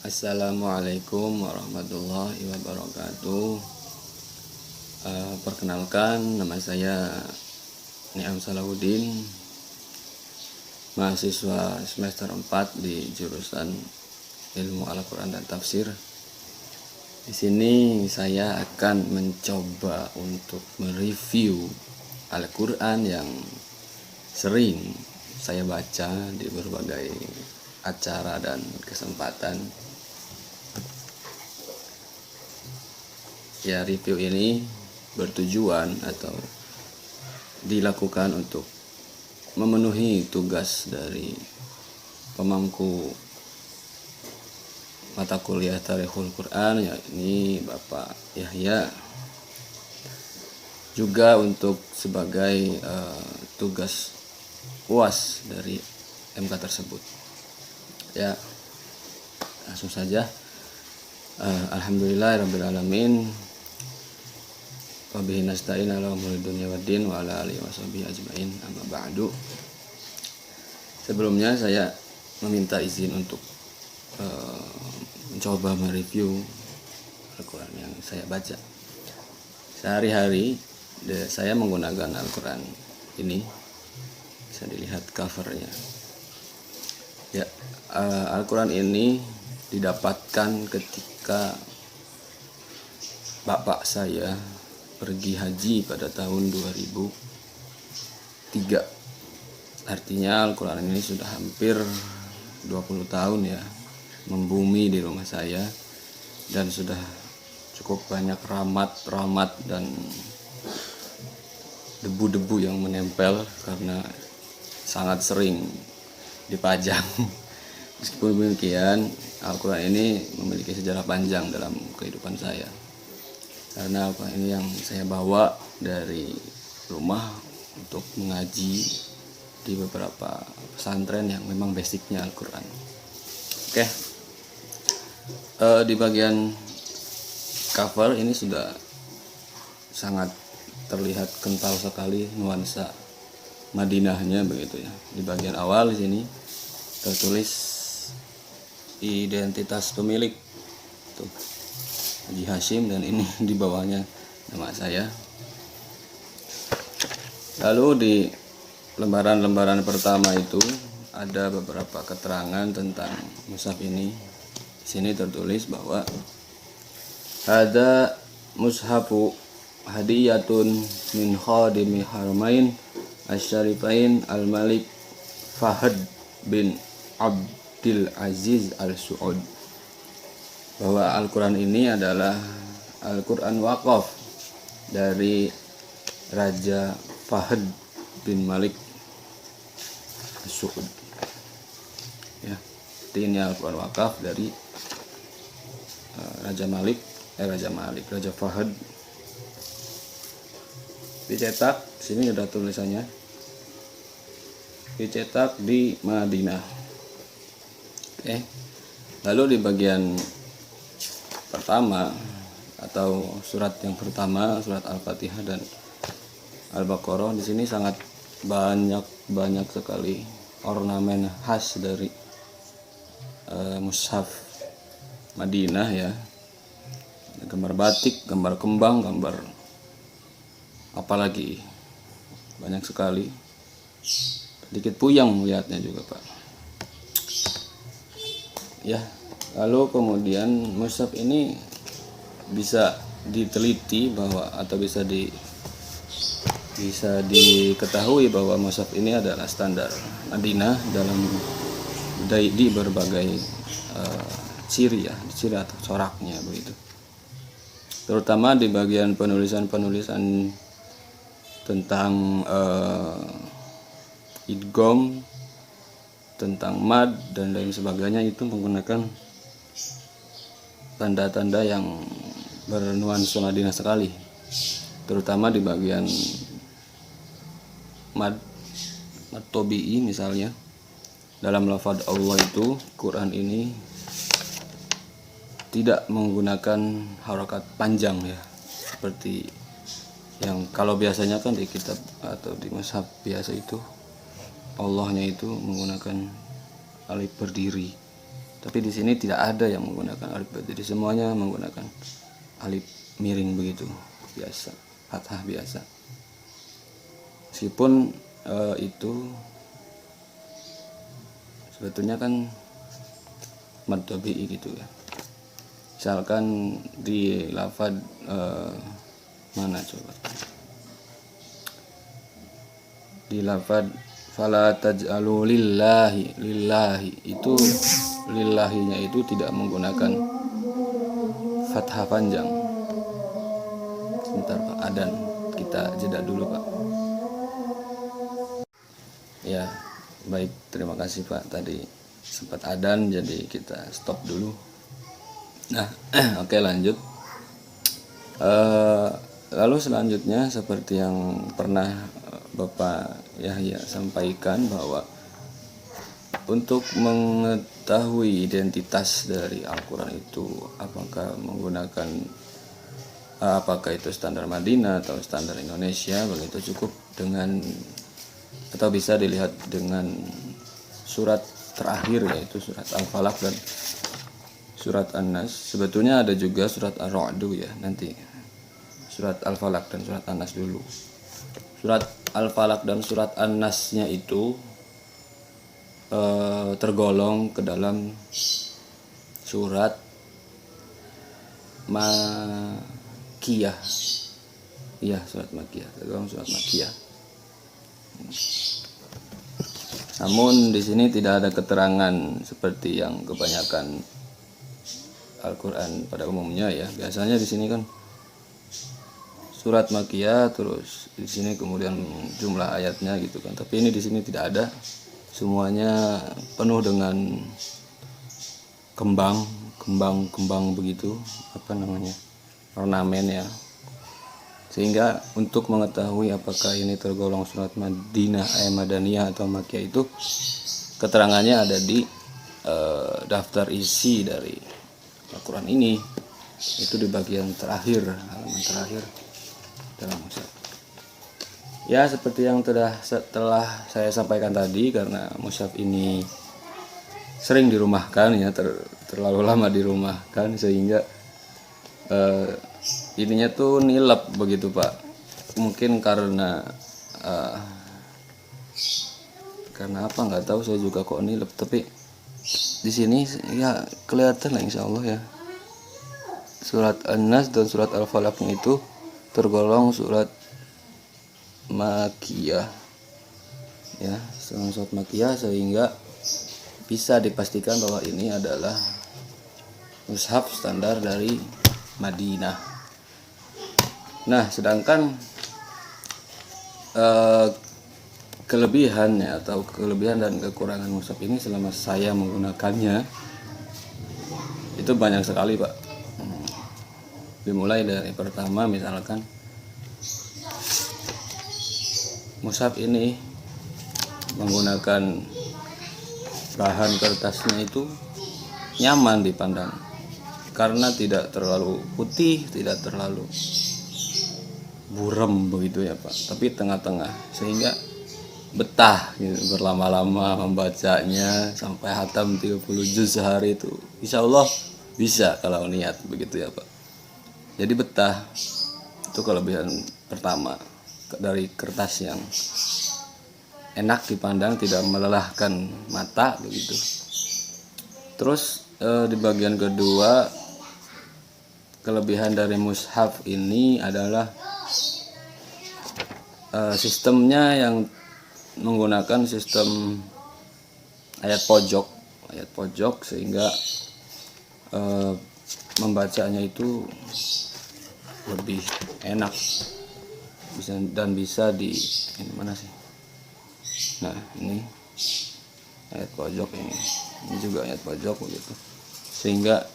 Assalamualaikum warahmatullahi wabarakatuh. Perkenalkan, nama saya Niam Salahuddin, mahasiswa semester 4 di jurusan Ilmu Al-Quran dan Tafsir. Di sini saya akan mencoba untuk mereview Al-Quran yang sering saya baca di berbagai acara dan kesempatan. Ya, review ini bertujuan atau dilakukan untuk memenuhi tugas dari pemangku mata kuliah Tarikhul Quran, yakni Bapak Yahya, juga untuk sebagai tugas UAS dari MK tersebut. Ya, langsung saja. Alhamdulillahirabbil wabihi nasta'in ala umuri dunya waddin wa ala alihi washabihi ajmain, amma ba'du. Sebelumnya saya meminta izin untuk mencoba mereview Al-Quran yang saya baca. Sehari-hari saya menggunakan Al-Quran ini, bisa dilihat covernya. Ya, Al-Quran ini didapatkan ketika bapak saya pergi haji pada tahun 2003. Artinya Al-Quran ini sudah hampir 20 tahun ya membumi di rumah saya, dan sudah cukup banyak ramat dan debu-debu yang menempel karena sangat sering dipajang. Meskipun demikian, Al-Quran ini memiliki sejarah panjang dalam kehidupan saya, karena ini yang saya bawa dari rumah untuk mengaji di beberapa pesantren yang memang basicnya Al-Quran. Oke. Di bagian cover ini sudah sangat terlihat kental sekali nuansa Madinahnya begitu ya. Di bagian awal di sini tertulis identitas pemilik tuh, Haji Hashim, dan ini di bawahnya nama saya. Lalu di lembaran-lembaran pertama itu ada beberapa keterangan tentang mushaf ini. Di sini tertulis bahwa ada mushafu hadiyatun min khadimi haramain asy-syarifain al-Malik Fahd bin Abdul Aziz Al-Su'ud, bahwa Al-Quran ini adalah Al-Quran wakaf dari Raja Fahd bin Malik Al-Su'ud. Ya, ini Al-Quran wakaf dari Raja Fahd. Dicetak, sini ada tulisannya, dicetak di Madinah. Oke. Lalu di bagian pertama atau surat yang pertama, surat Al-Fatihah dan Al-Baqarah, di sini sangat banyak sekali ornamen khas dari mushaf Madinah ya. Gambar batik, gambar kembang, gambar apalagi banyak sekali. Sedikit puyeng melihatnya juga, Pak. Ya, lalu kemudian mushaf ini bisa diteliti bahwa atau bisa diketahui bahwa mushaf ini adalah standar Madinah dalam di berbagai ciri atau coraknya begitu. Terutama di bagian penulisan tentang idgham, tentang mad dan lain sebagainya, itu menggunakan tanda-tanda yang bernuansa Madinah sekali, terutama di bagian mad tobi'i misalnya. Dalam lafaz Allah itu, Quran ini tidak menggunakan harokat panjang ya, seperti yang kalau biasanya kan di kitab atau di mushaf biasa itu Allahnya itu menggunakan alif berdiri, Tapi di sini tidak ada yang menggunakan alif bet, jadi semuanya menggunakan alif miring begitu, biasa, fathah biasa. Meskipun itu sebetulnya kan mad tabi'i gitu ya. Misalkan di lafad mana coba, di lafad fala taj'alu lillahi, lillahi itu lillahinya itu tidak menggunakan fathah panjang. Sebentar Pak, adan, kita jeda dulu Pak. Ya, baik, terima kasih Pak, tadi sempat adan jadi kita stop dulu. Nah, oke lanjut. Lalu selanjutnya seperti yang pernah Bapak Yahya sampaikan, bahwa untuk mengetahui identitas dari Al-Quran itu apakah menggunakan apakah itu standar Madinah atau standar Indonesia, begitu cukup dengan atau bisa dilihat dengan surat terakhir, yaitu surat Al-Falaq dan surat An-Nas. Sebetulnya ada juga surat Ar-Ra'd ya, nanti surat Al-Falaq dan surat An-Nas dulu. Surat Al-Falaq dan surat An-Nasnya itu tergolong ke dalam surat Makkiyah. Iya, surat Makkiyah, tergolong surat Makkiyah. Namun di sini tidak ada keterangan seperti yang kebanyakan Al-Quran pada umumnya ya. Biasanya di sini kan surat Makkiyah, terus di sini kemudian jumlah ayatnya gitu kan. Tapi ini di sini tidak ada. Semuanya penuh dengan kembang begitu, apa namanya, ornamen ya. Sehingga untuk mengetahui apakah ini tergolong surat Madaniyah atau Makkiyah itu keterangannya ada di daftar isi dari Al-Quran ini, itu di bagian terakhir, halaman terakhir dalam mushaf. Ya, seperti yang telah saya sampaikan tadi, karena mushaf ini sering dirumahkan ya, terlalu lama dirumahkan, sehingga ininya tuh nilep begitu Pak. Mungkin karena apa nggak tahu saya juga kok nilep, tapi di sini ya kelihatan lah insya Allah ya, surat An-Nas dan surat Al-Falaq itu tergolong surat Makkiyah ya, surat Makkiyah, sehingga bisa dipastikan bahwa ini adalah mushaf standar dari Madinah. Nah, sedangkan kelebihannya atau kelebihan dan kekurangan mushaf ini selama saya menggunakannya itu banyak sekali Pak. Dimulai dari pertama, misalkan mushaf ini menggunakan bahan kertasnya itu nyaman dipandang, karena tidak terlalu putih, tidak terlalu buram begitu ya Pak, tapi tengah-tengah, sehingga betah gitu, berlama-lama membacanya sampai hatam 30 juz sehari itu insya Allah bisa kalau niat begitu ya Pak. Jadi betah, itu kelebihan pertama dari kertas yang enak dipandang, tidak melelahkan mata begitu. Terus di bagian kedua, kelebihan dari mushaf ini adalah sistemnya yang menggunakan sistem ayat pojok, sehingga membacanya itu lebih enak, bisa di ini mana sih, nah ini ayat pojok, ini juga ayat pojok begitu, sehingga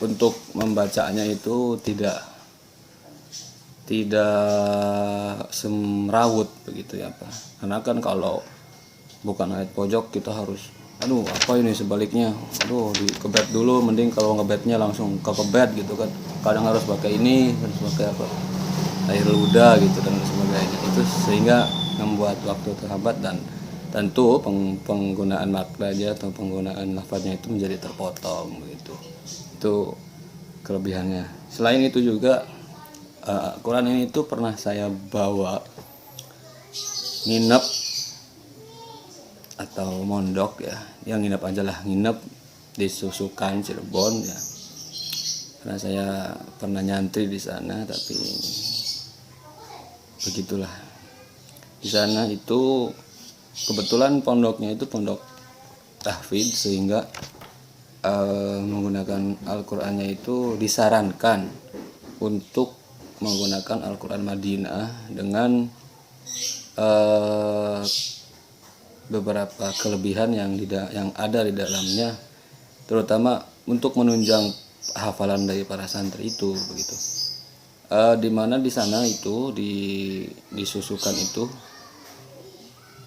untuk membacanya itu tidak semrawut begitu ya Pak. Karena kan kalau bukan ayat pojok kita harus apa ini sebaliknya, di kebet dulu, mending kalau ngebetnya langsung ke kebet gitu kan, kadang harus pakai ini, harus pakai apa, air ludah gitu dan sebagainya, itu sehingga membuat waktu terhambat dan tentu penggunaan maknanya atau penggunaan lafadznya itu menjadi terpotong begitu. Itu kelebihannya. Selain itu juga Quran ini itu pernah saya bawa nginep atau mondok ya, yang nginep aja lah, nginep di Susukan Cirebon ya, karena saya pernah nyantri di sana. Tapi begitulah, di sana itu kebetulan pondoknya itu pondok tahfidz, sehingga menggunakan Al-Qur'annya itu disarankan untuk menggunakan Al-Qur'an Madinah dengan beberapa kelebihan yang ada di dalamnya, terutama untuk menunjang hafalan dari para santri itu begitu. Dimana di sana itu disusukan itu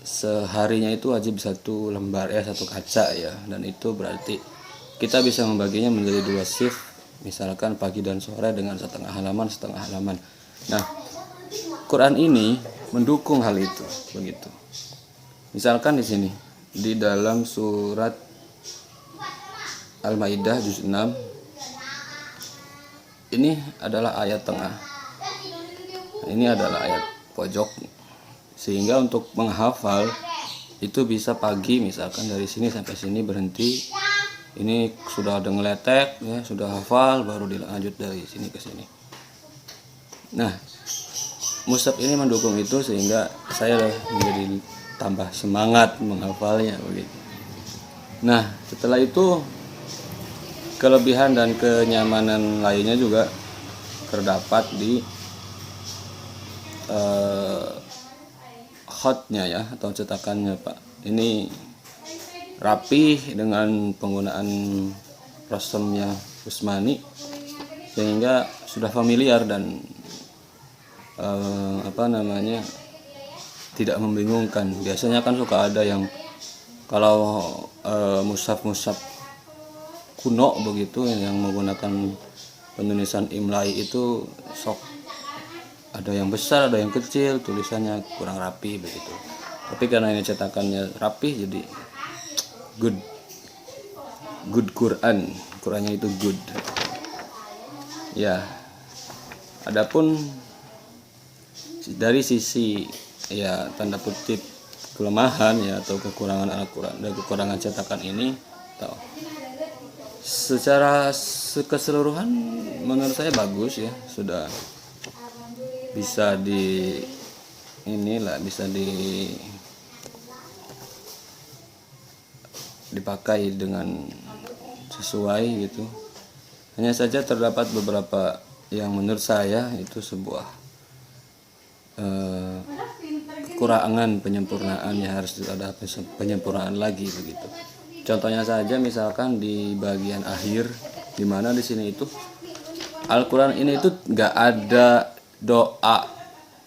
seharinya itu wajib satu lembar ya, satu kaca ya, dan itu berarti kita bisa membaginya menjadi 2 shift, misalkan pagi dan sore dengan setengah halaman. Nah, Quran ini mendukung hal itu begitu. Misalkan di sini di dalam surat Al-Maidah juz 6 ini adalah ayat tengah. Ini adalah ayat pojok, sehingga untuk menghafal itu bisa pagi, misalkan dari sini sampai sini berhenti. Ini sudah ada ngeletek ya, sudah hafal, baru dilanjut dari sini ke sini. Nah, mushaf ini mendukung itu sehingga saya menjadi tambah semangat menghafalnya begitu. Nah, setelah itu kelebihan dan kenyamanan lainnya juga terdapat di khotnya ya, atau cetakannya Pak. Ini rapih dengan penggunaan rasamnya Usmani, sehingga sudah familiar dan tidak membingungkan. Biasanya kan suka ada yang kalau mushaf kuno begitu yang menggunakan penulisan imlai itu sok ada yang besar, ada yang kecil, tulisannya kurang rapi begitu. Tapi karena ini cetakannya rapi, jadi good Qurannya itu good ya. Adapun dari sisi ya tanda kutip kelemahan ya atau kekurangan Al-Quran dan kekurangan cetakan ini, secara keseluruhan menurut saya bagus ya, sudah bisa dipakai dengan sesuai gitu. Hanya saja terdapat beberapa yang menurut saya itu sebuah kekurangan penyempurnaan, ya harus ada penyempurnaan lagi begitu. Contohnya saja misalkan di bagian akhir, di mana di sini itu Al-Quran ini itu nggak ada doa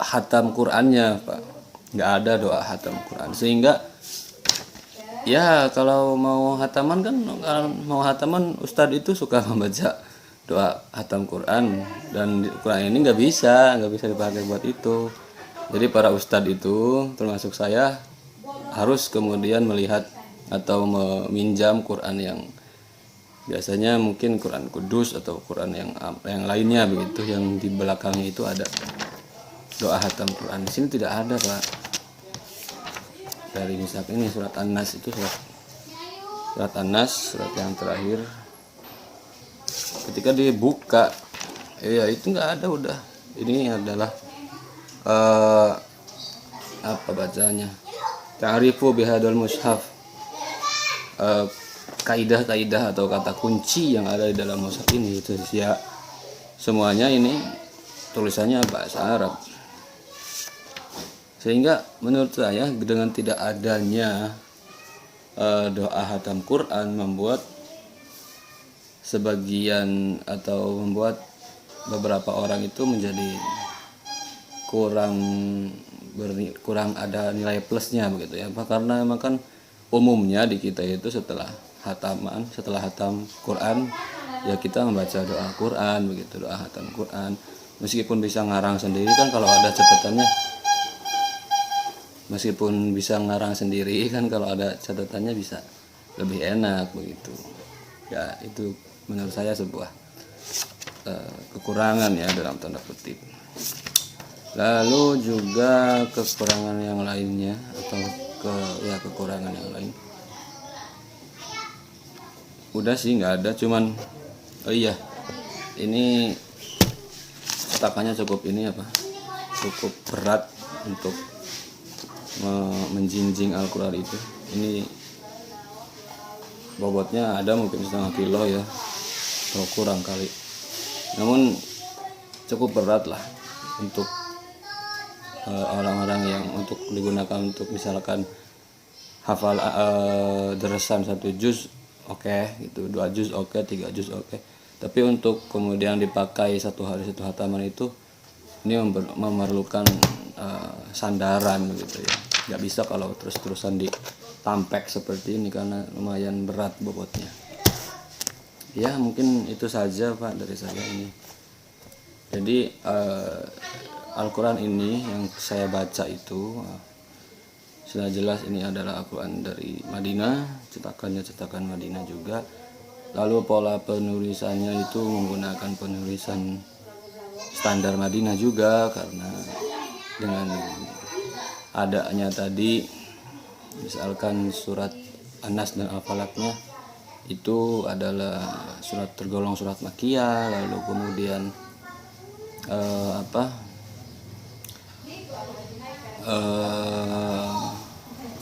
hatam Qurannya Pak, nggak ada doa hatam Quran, sehingga ya kalau mau hataman Ustadz itu suka membaca doa hatam Quran, dan Quran ini nggak bisa dipakai buat itu. Jadi para ustadz itu termasuk saya harus kemudian melihat atau meminjam Quran yang biasanya mungkin Quran Kudus atau Quran yang lainnya begitu, yang di belakangnya itu ada doa hatam Quran. Di sini tidak ada Pak. Dari misalkan ini surat An-Nas itu surat An-Nas, surat yang terakhir, ketika dibuka ya itu nggak ada, udah ini adalah apa bacanya, ta'rifu bihadal mushaf, kaidah-kaidah atau kata kunci yang ada di dalam mushaf ini itu ya, semuanya ini tulisannya bahasa Arab. Sehingga menurut saya dengan tidak adanya doa hatam Quran membuat sebagian atau membuat beberapa orang itu menjadi kurang ada nilai plusnya begitu ya, karena memang kan umumnya di kita itu setelah hatam Quran ya kita membaca doa Quran begitu, doa hatam Quran, meskipun bisa ngarang sendiri kan, kalau ada catatannya meskipun bisa ngarang sendiri kan, kalau ada catatannya bisa lebih enak begitu ya. Itu menurut saya sebuah kekurangan ya, dalam tanda kutip. Lalu juga kekurangan yang lainnya, atau kekurangan yang lain udah sih nggak ada, cuman oh iya, ini cetakannya cukup cukup berat untuk menjinjing Al-Quran itu. Ini bobotnya ada mungkin 1,5 kilo ya, atau kurang kali, namun cukup berat lah untuk orang-orang yang untuk digunakan untuk misalkan hafal deresan 1 juz oke, gitu, 2 juz oke, 3 juz oke. Tapi untuk kemudian dipakai 1 hari 1 hataman itu, ini memerlukan sandaran begitu ya. Nggak bisa kalau terus-terusan ditampek seperti ini karena lumayan berat bobotnya. Ya mungkin itu saja Pak dari saya ini. Jadi Al-Quran ini yang saya baca itu sudah jelas ini adalah Al-Quran dari Madinah, cetakan Madinah juga. Lalu pola penulisannya itu menggunakan penulisan standar Madinah juga, karena dengan adanya tadi misalkan surat An-Nas dan Al-Falaqnya itu adalah tergolong surat Makkiyah. Lalu kemudian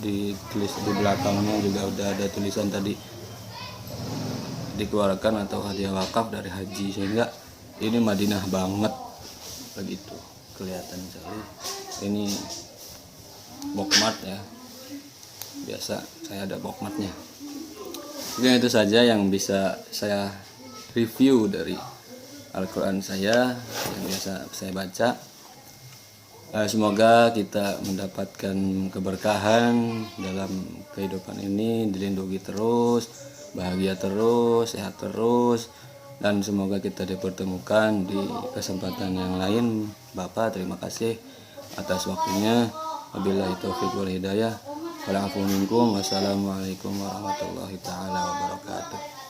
ditulis di belakangnya juga udah ada tulisan tadi dikeluarkan atau hadiah wakaf dari haji, sehingga ini Madinah banget begitu kelihatan sekali. Ini bokmat ya, biasa saya ada bokmatnya. Mungkin itu saja yang bisa saya review dari Al-Quran saya yang biasa saya baca. Semoga kita mendapatkan keberkahan dalam kehidupan ini, dilindungi terus, bahagia terus, sehat terus, dan semoga kita dipertemukan di kesempatan yang lain. Bapak, terima kasih atas waktunya. Wabillahi taufiq wal hidayah. Wassalamualaikum warahmatullahi taala wabarakatuh.